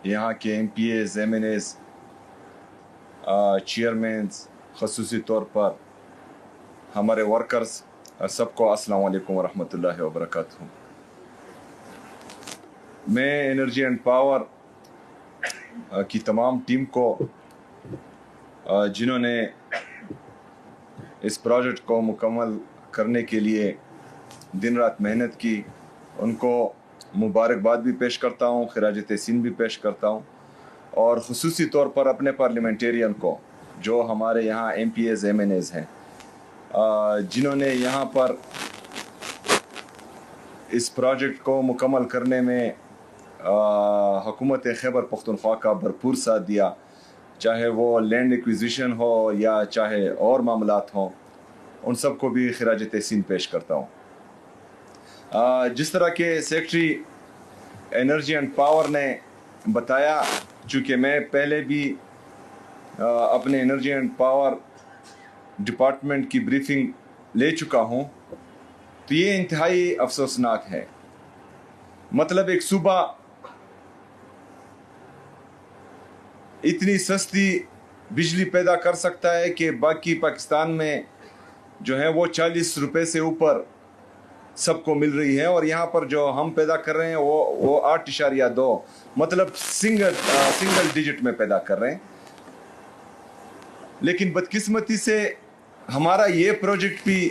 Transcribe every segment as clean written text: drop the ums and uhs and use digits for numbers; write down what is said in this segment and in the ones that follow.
यहाँ के MPAs, MNAs, chairman's, ख़ुसूसी तौर पर हमारे वर्कर्स, सबको अस्सलाम वालेकुम वरहमतुल्लाहि वबरकातुहू। मैं एनर्जी एंड पावर की तमाम टीम को, जिन्होंने इस प्रोजेक्ट को मुकम्मल करने के लिए दिन रात मेहनत की, उनको मुबारकबाद भी पेश करता हूँ, खिराज तहसीन भी पेश करता हूँ। और ख़ुसूसी तौर पर अपने पार्लियामेंटेरियन को, जो हमारे यहाँ MPAs, MNAs हैं, जिन्होंने यहाँ पर इस प्रोजेक्ट को मुकम्मल करने में हुकूमत खैबर पख्तूनख्वा का भरपूर साथ दिया, चाहे वो लैंड एक्विजिशन हो या चाहे और मामलात हों, उन सब को भी खिराज तहसीन पेश करता हूँ। जिस तरह के सेक्रेटरी एनर्जी एंड पावर ने बताया, चूँकि मैं पहले भी अपने एनर्जी एंड पावर डिपार्टमेंट की ब्रीफिंग ले चुका हूँ, तो ये इंतहाई अफसोसनाक है। मतलब एक सूबा इतनी सस्ती बिजली पैदा कर सकता है कि बाकी पाकिस्तान में जो है वो 40 रुपए से ऊपर सबको मिल रही है, और यहाँ पर जो हम पैदा कर रहे हैं वो 8.2, मतलब सिंगल डिजिट में पैदा कर रहे हैं। लेकिन बदकिस्मती से हमारा ये प्रोजेक्ट भी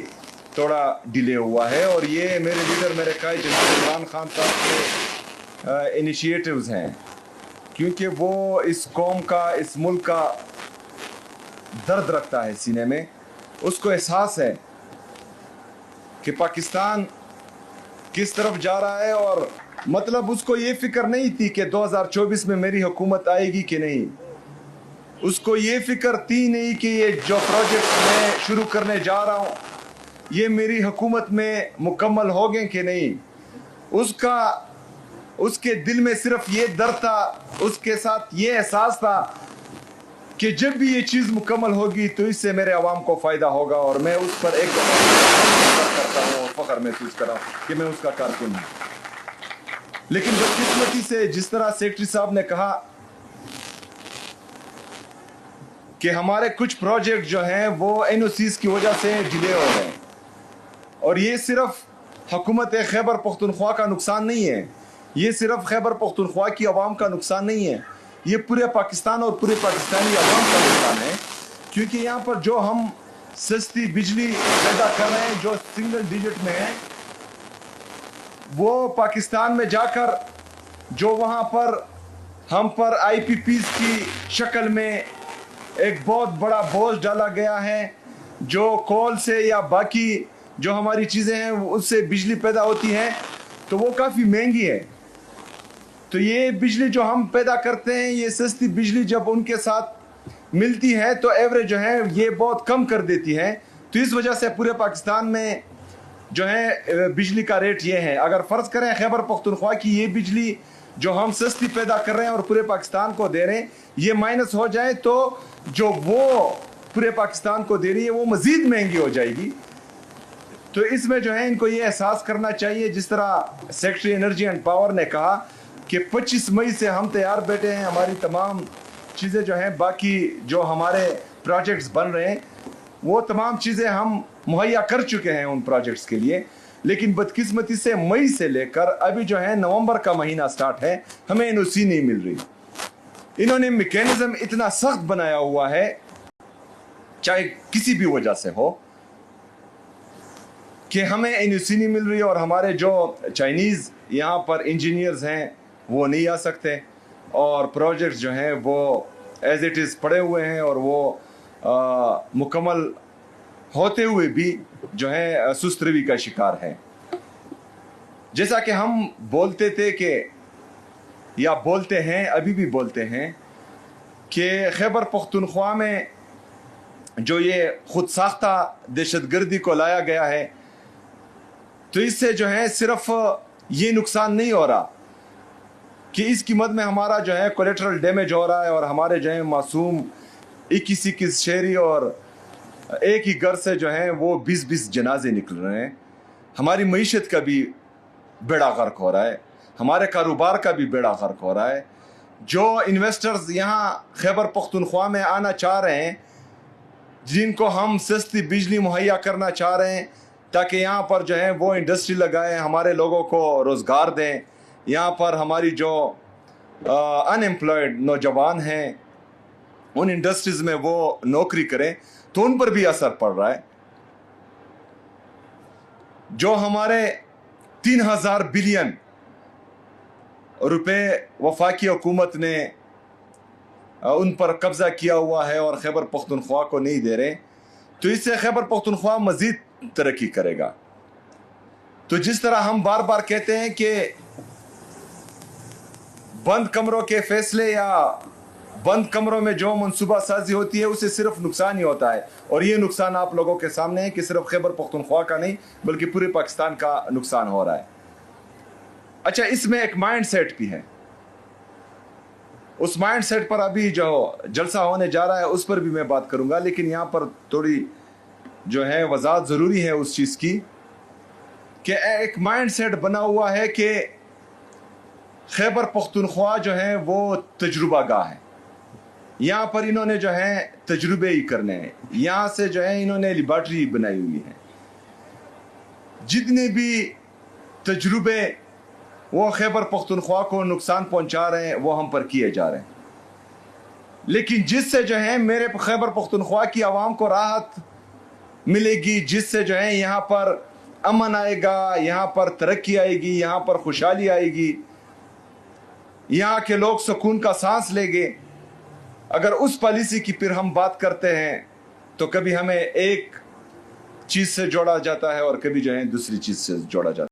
थोड़ा डिले हुआ है, और ये मेरे लीडर मेरे कायद जनाब इमरान खान साहब के इनिशिएटिव्स हैं, क्योंकि वो इस कौम का, इस मुल्क का दर्द रखता है सीने में। उसको एहसास है कि पाकिस्तान किस तरफ जा रहा है, और मतलब उसको ये फिक्र नहीं थी कि 2024 में मेरी हुकूमत आएगी कि नहीं। उसको ये फिक्र थी नहीं कि ये जो प्रोजेक्ट मैं शुरू करने जा रहा हूँ ये मेरी हुकूमत में मुकम्मल हो गए कि नहीं। उसके दिल में सिर्फ ये डर था, उसके साथ ये एहसास था कि जब भी ये चीज़ मुकम्मल होगी तो इससे मेरे अवाम को फ़ायदा होगा, और मैं उस पर एक करता हूँ और फ़ख्र महसूस कर रहा हूँ कि मैं उसका कारकुन हूँ। लेकिन बदकिस्मती से जिस तरह सेक्रेटरी साहब ने कहा कि हमारे कुछ प्रोजेक्ट जो हैं वो NOCs की वजह से डिले हो रहे हैं, और ये सिर्फ हुकूमत खैबर पख्तूनख्वा का नुकसान नहीं है, ये सिर्फ खैबर पख्तूनख्वा की आवाम का नुकसान नहीं है, ये पूरे पाकिस्तान और पूरे पाकिस्तानी आवाम का नुकसान है। क्योंकि यहाँ पर जो हम सस्ती बिजली पैदा कर रहे हैं, जो सिंगल डिजिट में है, वो पाकिस्तान में जाकर जो वहाँ पर हम पर IPPs की शक्ल में एक बहुत बड़ा बोझ डाला गया है, जो कोल से या बाकी जो हमारी चीज़ें हैं उससे बिजली पैदा होती है, तो वो काफ़ी महंगी है। तो ये बिजली जो हम पैदा करते हैं, ये सस्ती बिजली जब उनके साथ मिलती है तो एवरेज जो है ये बहुत कम कर देती है। तो इस वजह से पूरे पाकिस्तान में जो है बिजली का रेट ये है। अगर फ़र्ज़ करें खैबर पख्तूनख्वा की ये बिजली जो हम सस्ती पैदा कर रहे हैं और पूरे पाकिस्तान को दे रहे हैं, ये माइनस हो जाए तो जो वो पूरे पाकिस्तान को दे रही है वो मज़ीद महंगी हो जाएगी। तो इसमें जो है इनको ये एहसास करना चाहिए, जिस तरह सेक्रेटरी एनर्जी एंड पावर ने कहा कि 25 मई से हम तैयार बैठे हैं, हमारी तमाम चीज़ें जो हैं, बाकी जो हमारे प्रोजेक्ट्स बन रहे हैं वो तमाम चीज़ें हम मुहैया कर चुके हैं उन प्रोजेक्ट्स के लिए। लेकिन बदकिस्मती से मई से लेकर अभी जो है नवंबर का महीना स्टार्ट है, हमें NOC नहीं मिल रही। इन्होंने मैकेनिज्म इतना सख्त बनाया हुआ है, चाहे किसी भी वजह से हो, कि हमें NOC नहीं मिल रही, और हमारे जो चाइनीज़ यहाँ पर इंजीनियर्स हैं वो नहीं आ सकते, और प्रोजेक्ट्स जो हैं वो एज इट इज़ पड़े हुए हैं, और वो मुकम्मल होते हुए भी जो है सुस्त रवि का शिकार है। जैसा कि हम बोलते थे कि, या बोलते हैं, अभी भी बोलते हैं कि खैबर पख्तूनख्वा में जो ये खुद साख्ता दहशतगर्दी को लाया गया है, तो इससे जो है सिर्फ ये नुकसान नहीं हो रहा कि इसकी मद में हमारा जो है कोलेटरल डैमेज हो रहा है, और हमारे जो है मासूम 21 शहरी और एक ही घर से जो है वो 20 जनाजे निकल रहे हैं। ہماری معیشت کا بھی بیڑا غرق ہو رہا ہے, ہمارے کاروبار کا بھی بیڑا غرق ہو رہا ہے. جو انویسٹرز یہاں خیبر پختونخوا میں آنا چاہ رہے ہیں, جن کو ہم سستی بجلی مہیا کرنا چاہ رہے ہیں تاکہ یہاں پر جو ہے وہ انڈسٹری لگائیں, ہمارے لوگوں کو روزگار دیں, یہاں پر ہماری جو ان ایمپلائڈ نوجوان ہیں ان انڈسٹریز میں وہ نوکری کریں, تو ان پر بھی اثر پڑ رہا ہے. جو ہمارے 3000 بلین روپے وفاقی حکومت نے ان پر قبضہ کیا ہوا ہے اور خیبر پختونخوا کو نہیں دے رہے, تو اس سے خیبر پختونخوا مزید ترقی کرے گا. تو جس طرح ہم بار بار کہتے ہیں کہ بند کمروں کے فیصلے یا بند کمروں میں جو منصوبہ سازی ہوتی ہے اسے صرف نقصان ہی ہوتا ہے, اور یہ نقصان آپ لوگوں کے سامنے ہے کہ صرف خیبر پختونخوا کا نہیں بلکہ پورے پاکستان کا نقصان ہو رہا ہے. اچھا, اس میں ایک مائنڈ سیٹ بھی ہے, اس مائنڈ سیٹ پر ابھی جو جلسہ ہونے جا رہا ہے اس پر بھی میں بات کروں گا, لیکن یہاں پر تھوڑی جو ہے وضاحت ضروری ہے اس چیز کی کہ ایک مائنڈ سیٹ بنا ہوا ہے کہ خیبر پختونخوا جو ہے وہ تجربہ گاہ ہے, یہاں پر انہوں نے جو ہے تجربے ہی کرنے ہیں, یہاں سے جو ہے انہوں نے لیبارٹری بنائی ہوئی ہے. جتنے بھی تجربے وہ خیبر پختونخوا کو نقصان پہنچا رہے ہیں وہ ہم پر کیے جا رہے ہیں, لیکن جس سے جو ہے میرے خیبر پختونخوا کی عوام کو راحت ملے گی, جس سے جو ہے یہاں پر امن آئے گا, یہاں پر ترقی آئے گی, یہاں پر خوشحالی آئے گی, یہاں کے لوگ سکون کا سانس لیں گے, اگر اس پالیسی کی پھر ہم بات کرتے ہیں تو کبھی ہمیں ایک چیز سے جوڑا جاتا ہے اور کبھی جو ہے دوسری چیز سے جوڑا جاتا ہے.